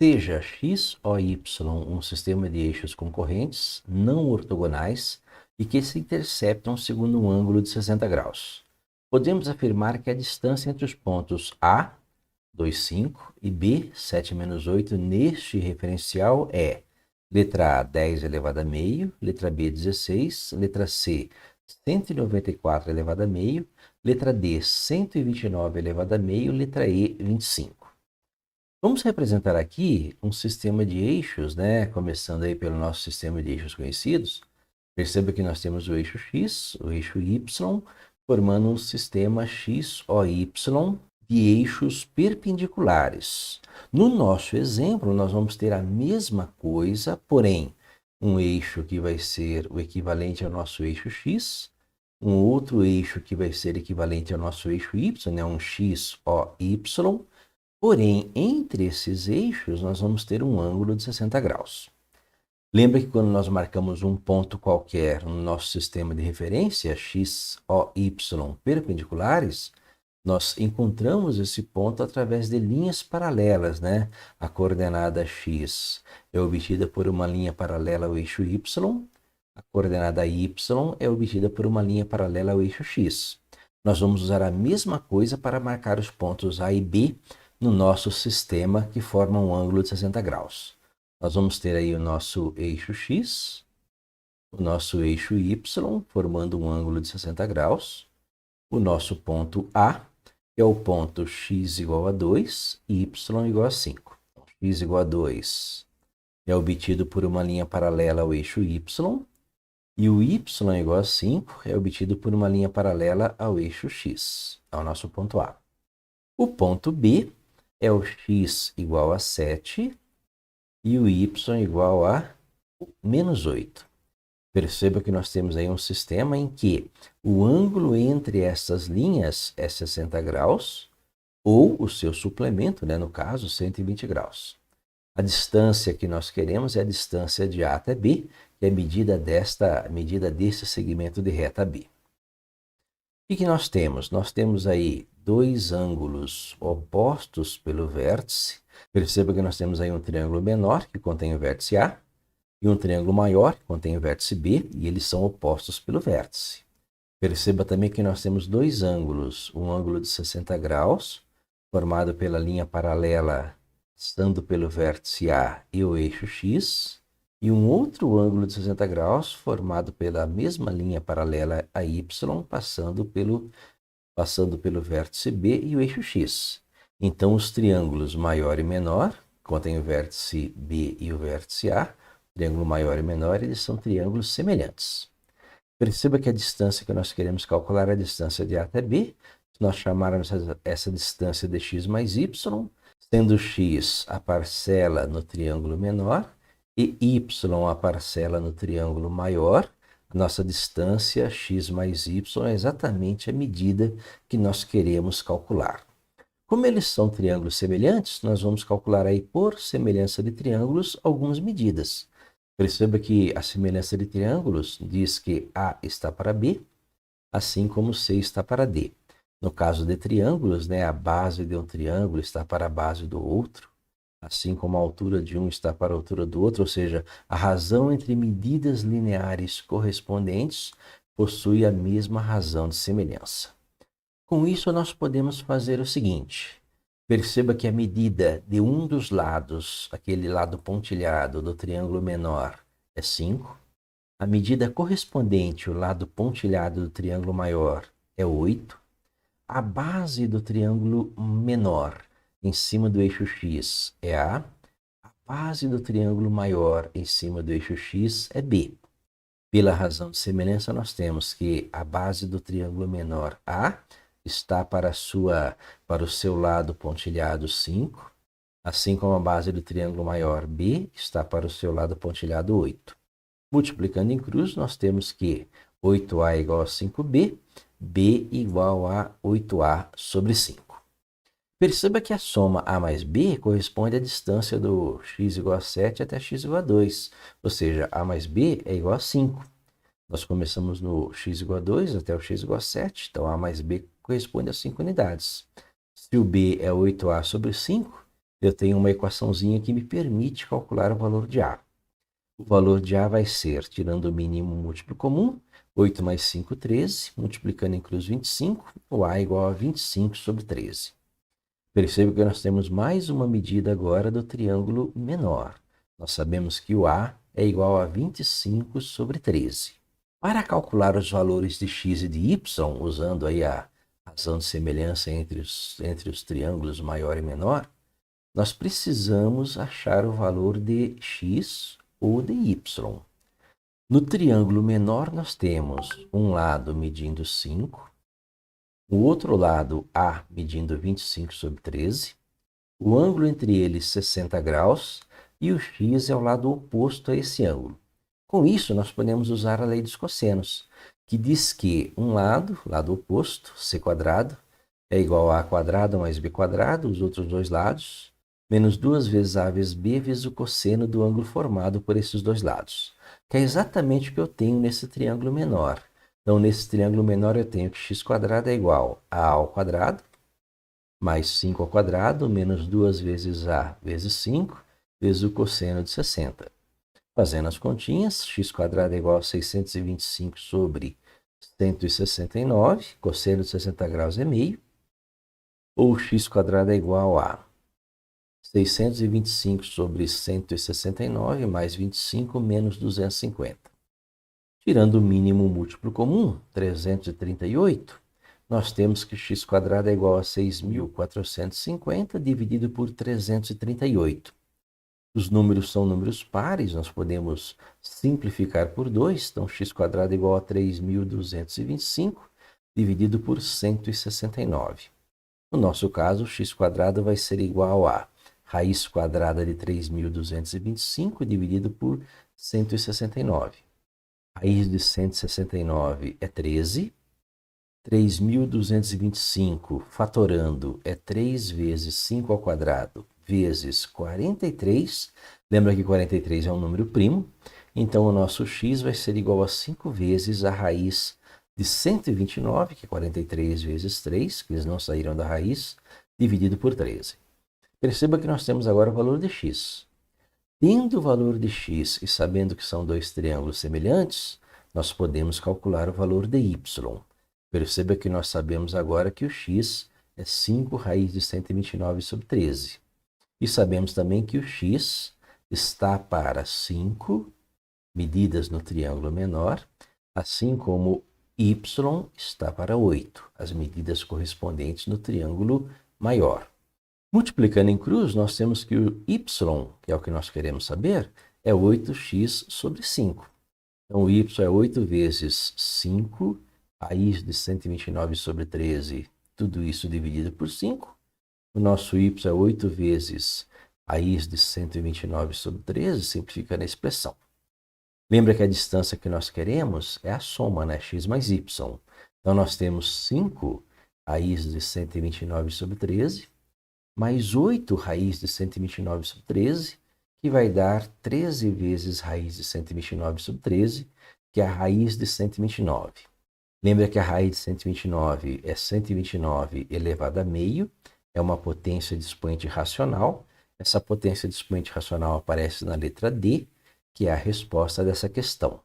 Seja x ou y um sistema de eixos concorrentes, não ortogonais e que se interceptam segundo um ângulo de 60 graus. Podemos afirmar que a distância entre os pontos A, 2, 5 e B, 7 menos 8, neste referencial é letra A, 10 elevado a meio, letra B, 16, letra C, 194 elevado a meio, letra D, 129 elevado a meio, letra E, 25. Vamos representar aqui um sistema de eixos, né? Começando aí pelo nosso sistema de eixos conhecidos. Perceba que nós temos o eixo X, o eixo Y, formando um sistema X ou Y de eixos perpendiculares. No nosso exemplo, nós vamos ter a mesma coisa, porém, um eixo que vai ser o equivalente ao nosso eixo X, um outro eixo que vai ser equivalente ao nosso eixo Y, né? Um X ou Y. Porém, entre esses eixos, nós vamos ter um ângulo de 60 graus. Lembra que quando nós marcamos um ponto qualquer no nosso sistema de referência, x ou y perpendiculares, nós encontramos esse ponto através de linhas paralelas, né? A coordenada x é obtida por uma linha paralela ao eixo y, a coordenada y é obtida por uma linha paralela ao eixo x. Nós vamos usar a mesma coisa para marcar os pontos A e B no nosso sistema que forma um ângulo de 60 graus. Nós vamos ter aí o nosso eixo X, o nosso eixo Y, formando um ângulo de 60 graus, o nosso ponto A, que é o ponto x igual a 2 e y igual a 5. X igual a 2 é obtido por uma linha paralela ao eixo Y, e o y igual a 5 é obtido por uma linha paralela ao eixo X, ao nosso ponto A. O ponto B é o x igual a 7 e o y igual a menos 8. Perceba que nós temos aí um sistema em que o ângulo entre essas linhas é 60 graus, ou o seu suplemento, né, no caso, 120 graus. A distância que nós queremos é a distância de A até B, que é a medida desse segmento de reta B. O que nós temos? Nós temos aí dois ângulos opostos pelo vértice. Perceba que nós temos aí um triângulo menor, que contém o vértice A, e um triângulo maior, que contém o vértice B, e eles são opostos pelo vértice. Perceba também que nós temos dois ângulos, um ângulo de 60 graus, formado pela linha paralela, estando pelo vértice A e o eixo X, e um outro ângulo de 60 graus, formado pela mesma linha paralela a Y, passando pelo vértice B e o eixo X. Então, os triângulos maior e menor, contém o vértice B e o vértice A, triângulo maior e menor, eles são triângulos semelhantes. Perceba que a distância que nós queremos calcular é a distância de A até B. Se nós chamarmos essa distância de x mais y, sendo x a parcela no triângulo menor e y a parcela no triângulo maior, a nossa distância x mais y é exatamente a medida que nós queremos calcular. Como eles são triângulos semelhantes, nós vamos calcular aí por semelhança de triângulos algumas medidas. Perceba que a semelhança de triângulos diz que A está para B, assim como C está para D. No caso de triângulos, né, a base de um triângulo está para a base do outro, assim como a altura de um está para a altura do outro, ou seja, a razão entre medidas lineares correspondentes possui a mesma razão de semelhança. Com isso, nós podemos fazer o seguinte. Perceba que a medida de um dos lados, aquele lado pontilhado do triângulo menor, é 5. A medida correspondente ao lado pontilhado do triângulo maior é 8. A base do triângulo menor em cima do eixo X é A. A base do triângulo maior em cima do eixo X é B. Pela razão de semelhança, nós temos que a base do triângulo menor A está para o seu lado pontilhado 5, assim como a base do triângulo maior B está para o seu lado pontilhado 8. Multiplicando em cruz, nós temos que 8A é igual a 5B, B igual a 8A sobre 5. Perceba que a soma A mais B corresponde à distância do x igual a 7 até x igual a 2, ou seja, A mais B é igual a 5. Nós começamos no x igual a 2 até o x igual a 7, então A mais B corresponde a 5 unidades. Se o B é 8A sobre 5, eu tenho uma equaçãozinha que me permite calcular o valor de A. O valor de A vai ser, tirando o mínimo múltiplo comum, 8 mais 5, 13, multiplicando em cruz 25, o A é igual a 25 sobre 13. Perceba que nós temos mais uma medida agora do triângulo menor. Nós sabemos que o A é igual a 25 sobre 13. Para calcular os valores de x e de y, usando aí a razão de semelhança entre os triângulos maior e menor, nós precisamos achar o valor de x ou de y. No triângulo menor, nós temos um lado medindo 5, o outro lado, A, medindo 25 sobre 13, o ângulo entre eles 60 graus e o x é o lado oposto a esse ângulo. Com isso, nós podemos usar a lei dos cossenos, que diz que um lado oposto, c², é igual a quadrado mais b², os outros dois lados, menos 2 vezes a vezes b vezes o cosseno do ângulo formado por esses dois lados, que é exatamente o que eu tenho nesse triângulo menor. Então, nesse triângulo menor, eu tenho que x² é igual a ao quadrado, mais 5 ao quadrado, menos 2 vezes a vezes 5, vezes o cosseno de 60. Fazendo as continhas, x² é igual a 625 sobre 169, cosseno de 60 graus é meio, ou x² é igual a 625 sobre 169 mais 25 menos 250. Tirando o mínimo múltiplo comum, 338, nós temos que x² é igual a 6.450 dividido por 338. Os números são números pares, nós podemos simplificar por 2, então x² é igual a 3.225 dividido por 169. No nosso caso, x² vai ser igual a raiz quadrada de 3.225 dividido por 169. Raiz de 169 é 13. 3.225 fatorando é 3 vezes 5 ao quadrado vezes 43. Lembra que 43 é um número primo. Então, o nosso x vai ser igual a 5 vezes a raiz de 129, que é 43 vezes 3, que eles não saíram da raiz, dividido por 13. Perceba que nós temos agora o valor de x. Tendo o valor de x e sabendo que são dois triângulos semelhantes, nós podemos calcular o valor de y. Perceba que nós sabemos agora que o x é 5 raiz de 129 sobre 13. E sabemos também que o x está para 5 medidas no triângulo menor, assim como y está para 8, as medidas correspondentes no triângulo maior. Multiplicando em cruz, nós temos que o y, que é o que nós queremos saber, é 8x sobre 5. Então, o y é 8 vezes 5, raiz de 129 sobre 13, tudo isso dividido por 5. O nosso y é 8 vezes raiz de 129 sobre 13, simplificando a expressão. Lembra que a distância que nós queremos é a soma, né? X mais y. Então, nós temos 5 raiz de 129 sobre 13, mais 8 raiz de 129 sobre 13, que vai dar 13 vezes raiz de 129 sobre 13, que é a raiz de 129. Lembra que a raiz de 129 é 129 elevado a meio, é uma potência de expoente racional. Essa potência de expoente racional aparece na letra D, que é a resposta dessa questão.